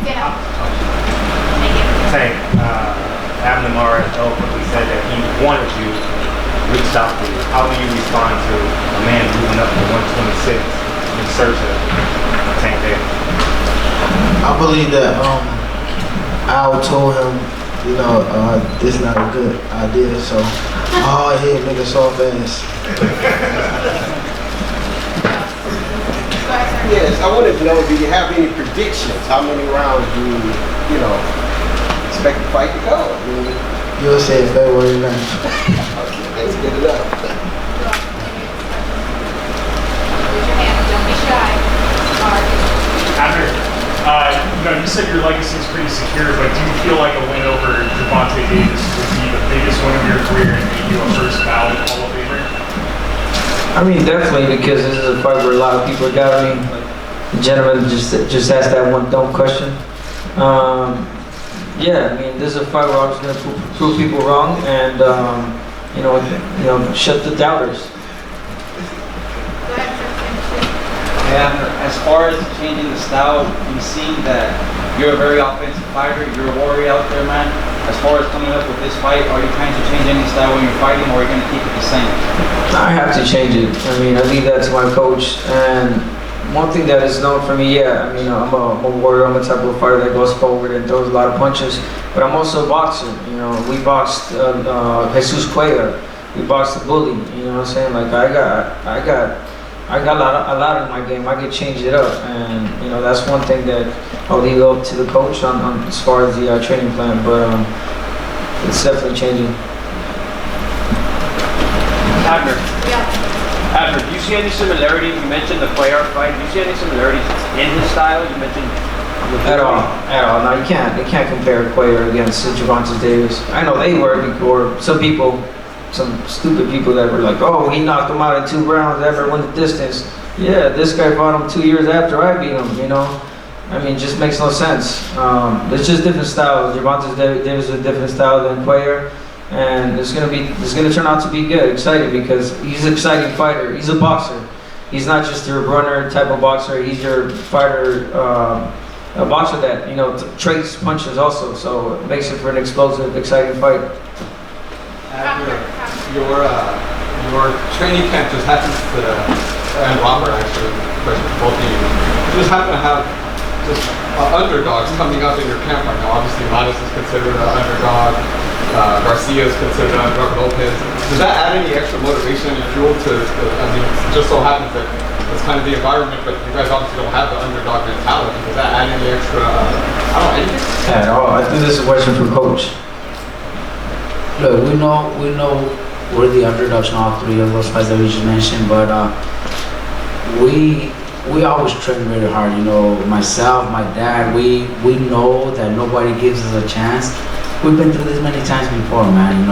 Yeah. Tank, Abner Mares openly said that he wanted you, reached out to you. How do you respond to a man moving up to 126 in search of Tank Davis? I believe that Al told him, you know, this not a good idea, so hard head nigga soft ass. Yes, I wanted to know, do you have any predictions? How many rounds do you know, expect the fight to go? I mean, You'll say February 9th. okay, that's good enough. Raise your hand, don't be shy. Abner, you said your legacy is pretty secure, but do you feel like a win over Gervonta Davis would be the biggest win of your career and make you a first ballot Hall of Famer? I mean, definitely, because this is a fight where a lot of people are doubting. The gentleman just asked that one dumb question. Yeah, I mean, this is a fight where I'm just going to prove people wrong and, shut the doubters. And as far as changing the style, you see that you're a very offensive fighter. You're a warrior out there, man. As far as coming up with this fight, are you trying to change any style when you're fighting, or are you going to keep it the same? I have to change it. I mean, I leave that to my coach. And one thing that is known for me, I'm a warrior. I'm a type of fighter that goes forward and throws a lot of punches. But I'm also a boxer. You know, we boxed Jesus Cuellar. We boxed the bully. You know what I'm saying? Like I got a lot in my game. I could change it up, and that's one thing that I'll leave up to the coach on as far as the training plan. But it's definitely changing. Abner. Yeah. Abner, do you see any similarities? You mentioned the Cuellar fight. Do you see any similarities in his style? You mentioned At all. No, you can't. They can't compare Cuellar against Gervonta Davis. I know they were before. Some stupid people that were like, oh, he knocked him out in 2 rounds, never won the distance. Yeah, this guy fought him 2 years after I beat him, I mean, it just makes no sense. It's just different styles. Gervonta Davis is a different style than Cuellar, and it's gonna turn out to be good, exciting, because he's an exciting fighter. He's a boxer. He's not just your runner type of boxer. He's your fighter, a boxer that trades punches also. So it makes it for an explosive, exciting fight. Your training camp just happens to, and Robert actually, question for both of you, just happen to have just underdogs coming up in your camp right now. Obviously, Mares is considered an underdog. Garcia is considered an underdog. Lopez. Does that add any extra motivation and fuel to? I mean, it just so happens that it's kind of the environment, but you guys obviously don't have the underdog mentality. Does that add any extra? Anything? At all. I think this is a question for coach. Look, we know we're the underdogs in all 3 of those fights that we just mentioned, but we always train very hard. Myself, my dad, we know that nobody gives us a chance. We've been through this many times before, man.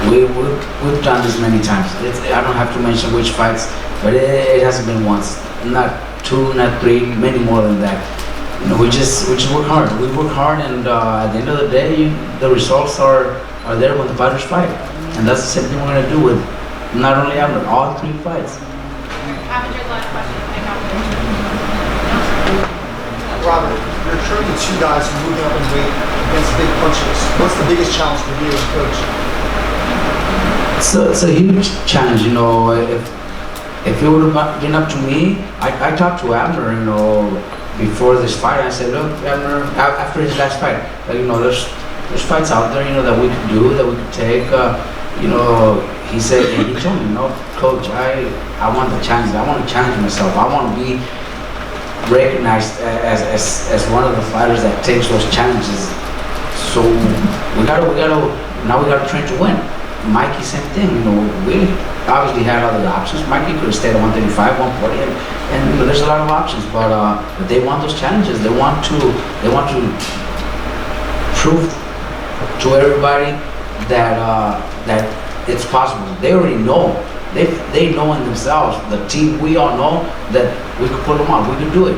We've done this many times. I don't have to mention which fights, but it hasn't been once, not 2, not 3, many more than that. We just work hard. We work hard, and at the end of the day, the results are there when the fighters fight. And that's the same thing we're gonna do with not only Abner, all 3 fights. Abner's last question. Robert, you're training 2 guys who are moving up in weight against big punches. What's the biggest challenge for you as a coach? It's a huge challenge. If it would have been up to me, I talked to Abner, before this fight. I said, look, Abner, after his last fight, there's fights out there, that we could do, that we could take. He said, and he told me, coach, I want the challenge. I want to challenge myself. I want to be recognized as one of the fighters that takes those challenges. So we gotta train to win. Mikey, same thing. We obviously had other options. Mikey could have stayed at 135, 140, and there's a lot of options. But they want those challenges. They want to prove to everybody that it's possible. They already know. They know in themselves. The team, we all know that we could pull them off. We could do it.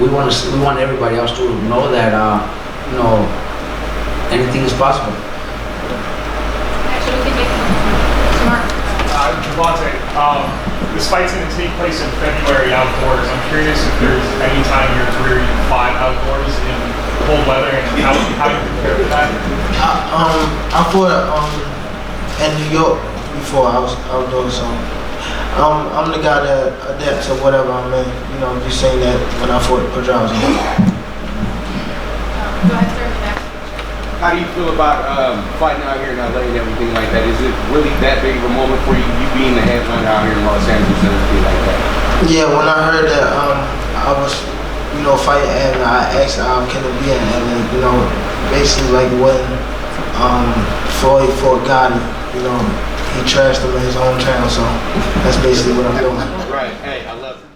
We want everybody else to know that anything is possible. Actually, we can make smart. Gervonta, this fight's going to take place in February outdoors. I'm curious if there's any time in your career you fought I fought in New York before. I was doing something. I'm the guy that adapts to whatever I'm in. You know, you saying that when I fought Pedraza. Go ahead, sir. The next picture. How do you feel about fighting out here in LA and everything like that? Is it really that big of a moment for you, being the headliner out here in Los Angeles and everything like that? Yeah, when I heard that I was, you know, fighting and I asked can it be in LA, you know, basically like when Floyd fought Gotti, you know, he trashed him in his hometown, so that's basically what I'm doing. Right. Hey, I love it.